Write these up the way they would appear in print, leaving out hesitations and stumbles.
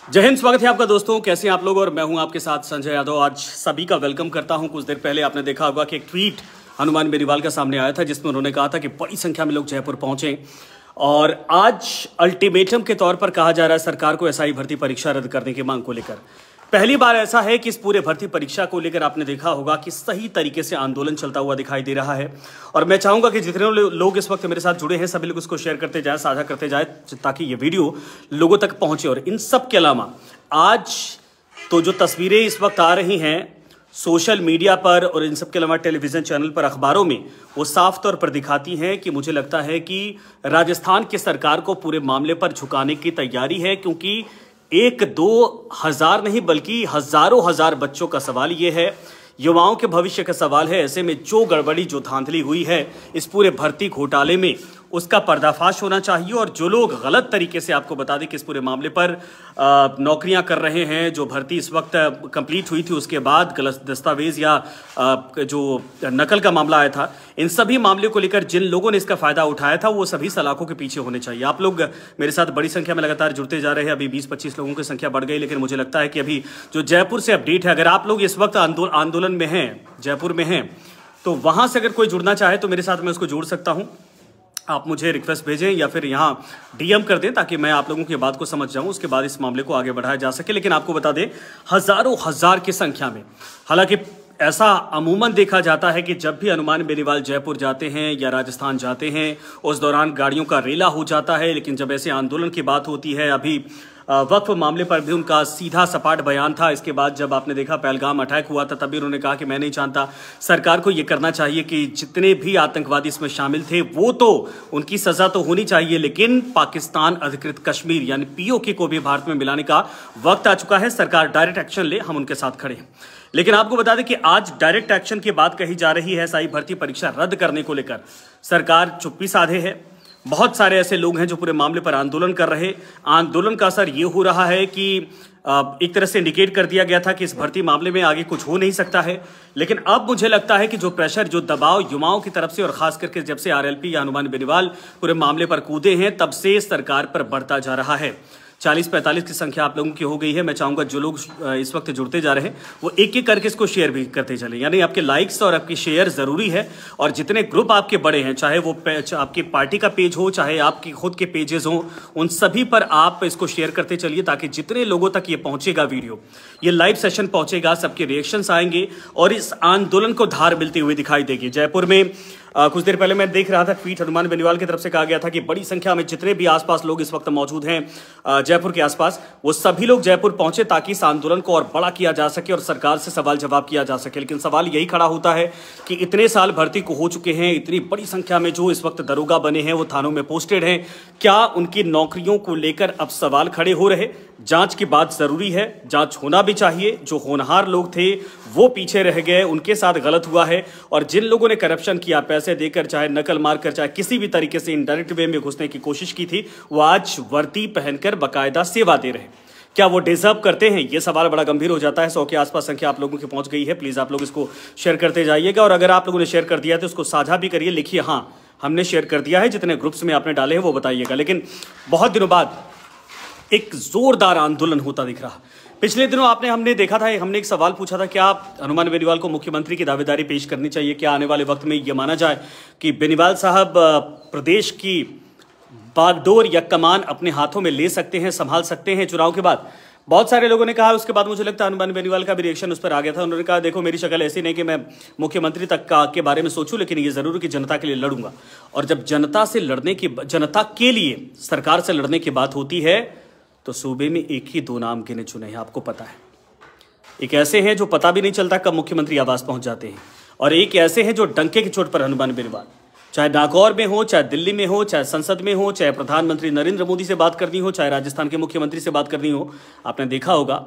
जय हिंद। स्वागत है आपका दोस्तों। कैसे हैं आप लोग? और मैं हूं आपके साथ संजय यादव। आज सभी का वेलकम करता हूं। कुछ देर पहले आपने देखा होगा कि एक ट्वीट हनुमान बेनीवाल का सामने आया था जिसमें उन्होंने कहा था कि बड़ी संख्या में लोग जयपुर पहुंचे और आज अल्टीमेटम के तौर पर कहा जा रहा है सरकार को एसआई भर्ती परीक्षा रद्द करने की मांग को लेकर। पहली बार ऐसा है कि इस पूरे भर्ती परीक्षा को लेकर आपने देखा होगा कि सही तरीके से आंदोलन चलता हुआ दिखाई दे रहा है। और मैं चाहूंगा कि जितने लोग इस वक्त मेरे साथ जुड़े हैं सभी लोग इसको शेयर करते जाएं, साझा करते जाएं, ताकि ये वीडियो लोगों तक पहुंचे। और इन सब के अलावा आज तो जो तस्वीरें इस वक्त आ रही हैं सोशल मीडिया पर और इन सब के अलावा टेलीविजन चैनल पर, अखबारों में, वो साफ तौर पर दिखाती हैं कि मुझे लगता है कि राजस्थान की सरकार को पूरे मामले पर झुकाने की तैयारी है, क्योंकि 1-2 नहीं बल्कि हजारों हजार बच्चों का सवाल ये है, युवाओं के भविष्य का सवाल है। ऐसे में जो गड़बड़ी, जो धांधली हुई है इस पूरे भर्ती घोटाले में, उसका पर्दाफाश होना चाहिए। और जो लोग गलत तरीके से, आपको बता दें कि इस पूरे मामले पर नौकरियां कर रहे हैं, जो भर्ती इस वक्त कंप्लीट हुई थी उसके बाद गलत दस्तावेज या जो नकल का मामला आया था, इन सभी मामले को लेकर जिन लोगों ने इसका फायदा उठाया था वो सभी सलाखों के पीछे होने चाहिए। आप लोग मेरे साथ बड़ी संख्या में लगातार जुड़ते जा रहे हैं। अभी 20-25 लोगों की संख्या बढ़ गई, लेकिन मुझे लगता है कि अभी जो जयपुर से अपडेट है, अगर आप लोग इस वक्त आंदोलन में हैं, जयपुर में हैं, तो वहां से अगर कोई जुड़ना चाहे तो मेरे साथ मैं उसको जोड़ सकता हूं। आप मुझे रिक्वेस्ट भेजें या फिर यहाँ डीएम कर दें ताकि मैं आप लोगों की बात को समझ जाऊं, उसके बाद इस मामले को आगे बढ़ाया जा सके। लेकिन आपको बता दें, हजारों हजार की संख्या में, हालांकि ऐसा अमूमन देखा जाता है कि जब भी हनुमान बेनीवाल जयपुर जाते हैं या राजस्थान जाते हैं उस दौरान गाड़ियों का रेला हो जाता है, लेकिन जब ऐसे आंदोलन की बात होती है, अभी वक्फ मामले पर भी उनका सीधा सपाट बयान था। इसके बाद जब आपने देखा पहलगाम अटैक हुआ था, तभी उन्होंने कहा कि मैं नहीं जानता, सरकार को यह करना चाहिए कि जितने भी आतंकवादी इसमें शामिल थे वो तो उनकी सजा तो होनी चाहिए, लेकिन पाकिस्तान अधिकृत कश्मीर यानी पीओके को भी भारत में मिलाने का वक्त आ चुका है। सरकार डायरेक्ट एक्शन ले, हम उनके साथ खड़े हैं। लेकिन आपको बता दें कि आज डायरेक्ट एक्शन की बात कही जा रही है एसआई भर्ती परीक्षा रद्द करने को लेकर। सरकार चुप्पी साधे है। बहुत सारे ऐसे लोग हैं जो पूरे मामले पर आंदोलन कर रहे। आंदोलन का असर ये हो रहा है कि एक तरह से इंडिकेट कर दिया गया था कि इस भर्ती मामले में आगे कुछ हो नहीं सकता है, लेकिन अब मुझे लगता है कि जो प्रेशर, जो दबाव युवाओं की तरफ से और खास करके जब से आरएलपी या हनुमान बेनीवाल पूरे मामले पर कूदे हैं, तब से सरकार पर बढ़ता जा रहा है। 40-45 की संख्या आप लोगों की हो गई है। मैं चाहूंगा जो लोग इस वक्त जुड़ते जा रहे हैं वो एक एक करके इसको शेयर भी करते चले, यानी आपके लाइक्स और आपकी शेयर जरूरी है। और जितने ग्रुप आपके बड़े हैं, चाहे वो आपकी पार्टी का पेज हो, चाहे आपकी खुद के पेजेस हो, उन सभी पर आप इसको शेयर करते चलिए, ताकि जितने लोगों तक ये पहुंचेगा वीडियो, ये लाइव सेशन पहुंचेगा, सबके रिएक्शंस आएंगे और इस आंदोलन को धार मिलती हुई दिखाई देगी। जयपुर में कुछ देर पहले मैं देख रहा था ट्वीट हनुमान बेनीवाल की तरफ से कहा गया था कि बड़ी संख्या में जितने भी आसपास लोग इस वक्त मौजूद हैं जयपुर के आसपास, वो सभी लोग जयपुर पहुंचे ताकि इस आंदोलन को और बड़ा किया जा सके और सरकार से सवाल जवाब किया जा सके। लेकिन सवाल यही खड़ा होता है कि इतने साल भर्ती को हो चुके हैं, इतनी बड़ी संख्या में जो इस वक्त दरोगा बने हैं वो थानों में पोस्टेड हैं, क्या उनकी नौकरियों को लेकर अब सवाल खड़े हो रहे? जांच की बात जरूरी है, जांच होना भी चाहिए। जो होनहार लोग थे वो पीछे रह गए, उनके साथ गलत हुआ है। और जिन लोगों ने करप्शन किया, पैसे देकर, चाहे नकल मारकर, चाहे किसी भी तरीके से इनडायरेक्ट वे में घुसने की कोशिश की थी, वो आज वर्दी पहनकर बाकायदा सेवा दे रहे हैं। क्या वो डिजर्व करते हैं? ये सवाल बड़ा गंभीर हो जाता है। 100 के आसपास संख्या आप लोगों की पहुंच गई है। प्लीज आप लोग इसको शेयर करते जाइएगा और अगर आप लोगों ने शेयर कर दिया तो उसको साझा भी करिए, लिखिए हाँ हमने शेयर कर दिया है। जितने ग्रुप्स में आपने डाले हैं वो बताइएगा। लेकिन बहुत दिनों बाद एक जोरदार आंदोलन होता दिख रहा। पिछले दिनों हमने देखा था, हमने एक सवाल पूछा था, क्या हनुमान बेनीवाल को मुख्यमंत्री की दावेदारी पेश करनी चाहिए? क्या आने वाले वक्त में यह माना जाए कि बेनीवाल साहब प्रदेश की बागडोर या कमान अपने हाथों में ले सकते हैं, संभाल सकते हैं चुनाव के बाद? बहुत सारे लोगों ने कहा। उसके बाद मुझे लगता है हनुमान बेनीवाल का भी रिएक्शन उस पर आ गया था। उन्होंने कहा, देखो मेरी शक्ल ऐसी नहीं कि मैं मुख्यमंत्री तक के बारे में सोचूं, लेकिन ये जरूर कि जनता के लिए लड़ूंगा। और जब जनता के लिए सरकार से लड़ने की बात होती है तो सूबे में एक ही 2 नाम गिने चुने हैं, आपको पता है। एक ऐसे हैं जो पता भी नहीं चलता कब मुख्यमंत्री आवास पहुंच जाते हैं, और एक ऐसे हैं जो डंके की चोट पर हनुमान बेनीवाल, चाहे नागौर में हो, चाहे दिल्ली में हो, चाहे संसद में हो, चाहे प्रधानमंत्री नरेंद्र मोदी से बात करनी हो, चाहे राजस्थान के मुख्यमंत्री से बात करनी हो, आपने देखा होगा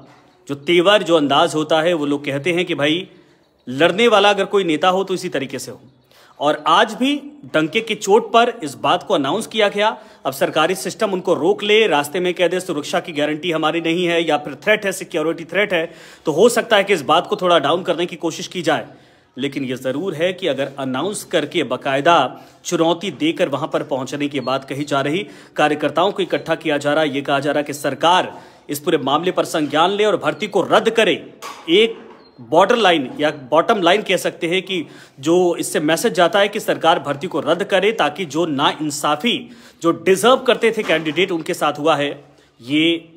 जो तेवर, जो अंदाज होता है, वो लोग कहते हैं कि भाई लड़ने वाला अगर कोई नेता हो तो इसी तरीके से हो। और आज भी डंके की चोट पर इस बात को अनाउंस किया गया। अब सरकारी सिस्टम उनको रोक ले, रास्ते में कह दे सुरक्षा की गारंटी हमारी नहीं है, या फिर थ्रेट है, सिक्योरिटी थ्रेट है, तो हो सकता है कि इस बात को थोड़ा डाउन करने की कोशिश की जाए। लेकिन यह जरूर है कि अगर अनाउंस करके बाकायदा चुनौती देकर वहां पर पहुंचने की बात कही जा रही, कार्यकर्ताओं को इकट्ठा किया जा रहा, यह कहा जा रहा कि सरकार इस पूरे मामले पर संज्ञान ले और भर्ती को रद्द करे। एक बॉर्डर लाइन या बॉटम लाइन कह सकते हैं कि जो इससे मैसेज जाता है कि सरकार भर्ती को रद्द करे, ताकि जो नाइंसाफी जो डिजर्व करते थे कैंडिडेट उनके साथ हुआ है, ये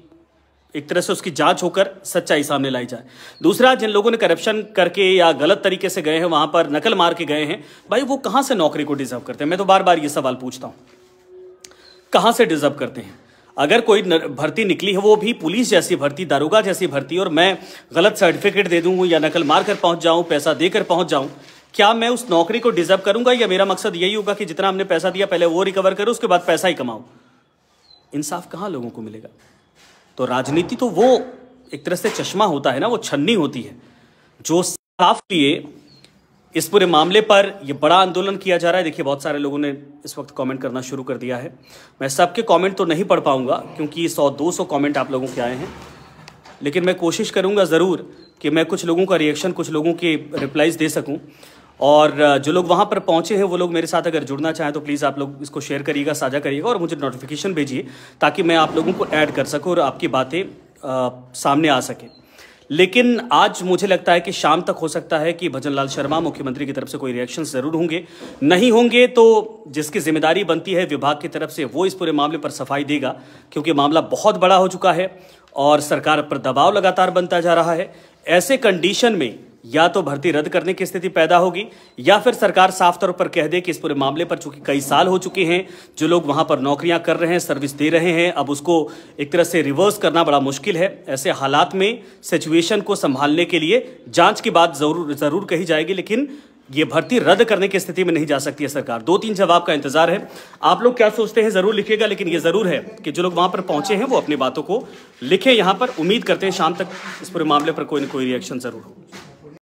एक तरह से उसकी जांच होकर सच्चाई सामने लाई जाए। दूसरा, जिन लोगों ने करप्शन करके या गलत तरीके से गए हैं, वहां पर नकल मार के गए हैं, भाई वो कहां से नौकरी को डिजर्व करते हैं? मैं तो बार बार ये सवाल पूछता हूं, कहां से डिजर्व करते हैं? अगर कोई भर्ती निकली है, वो भी पुलिस जैसी भर्ती, दारोगा जैसी भर्ती, और मैं गलत सर्टिफिकेट दे दूं या नकल मार कर पहुंच जाऊं, पैसा देकर पहुंच जाऊं, क्या मैं उस नौकरी को डिजर्व करूंगा? या मेरा मकसद यही होगा कि जितना हमने पैसा दिया पहले वो रिकवर करो, उसके बाद पैसा ही कमाओ? इंसाफ कहां लोगों को मिलेगा? तो राजनीति तो वो एक तरह से चश्मा होता है ना, वो छन्नी होती है जो साफ लिए इस पूरे मामले पर ये बड़ा आंदोलन किया जा रहा है। देखिए, बहुत सारे लोगों ने इस वक्त कमेंट करना शुरू कर दिया है। मैं सबके कमेंट तो नहीं पढ़ पाऊंगा क्योंकि 100-200 कमेंट आप लोगों के आए हैं, लेकिन मैं कोशिश करूंगा ज़रूर कि मैं कुछ लोगों का रिएक्शन, कुछ लोगों के रिप्लाईज दे सकूं। और जो लोग वहां पर पहुंचे हैं वो लोग मेरे साथ अगर जुड़ना चाहें तो प्लीज़ आप लोग इसको शेयर करिएगा, साझा करिएगा और मुझे नोटिफिकेशन भेजिए ताकि मैं आप लोगों को ऐड कर सकूं और आपकी बातें सामने आ सकें। लेकिन आज मुझे लगता है कि शाम तक हो सकता है कि भजन लाल शर्मा मुख्यमंत्री की तरफ से कोई रिएक्शन जरूर होंगे। नहीं होंगे तो जिसकी जिम्मेदारी बनती है विभाग की तरफ से, वो इस पूरे मामले पर सफाई देगा, क्योंकि मामला बहुत बड़ा हो चुका है और सरकार पर दबाव लगातार बनता जा रहा है। ऐसे कंडीशन में या तो भर्ती रद्द करने की स्थिति पैदा होगी या फिर सरकार साफ तौर पर कह दे कि इस पूरे मामले पर चूंकि कई साल हो चुके हैं, जो लोग वहां पर नौकरियां कर रहे हैं, सर्विस दे रहे हैं, अब उसको एक तरह से रिवर्स करना बड़ा मुश्किल है। ऐसे हालात में सिचुएशन को संभालने के लिए जांच की बात जरूर कही जाएगी, लेकिन ये भर्ती रद्द करने की स्थिति में नहीं जा सकती है सरकार। 2-3 जवाब का इंतजार है। आप लोग क्या सोचते हैं जरूर लिखिएगा, लेकिन ये जरूर है कि जो लोग वहां पर पहुंचे हैं वो अपनी बातों को लिखें। यहां पर उम्मीद करते हैं शाम तक इस पूरे मामले पर कोई न कोई रिएक्शन जरूर हो।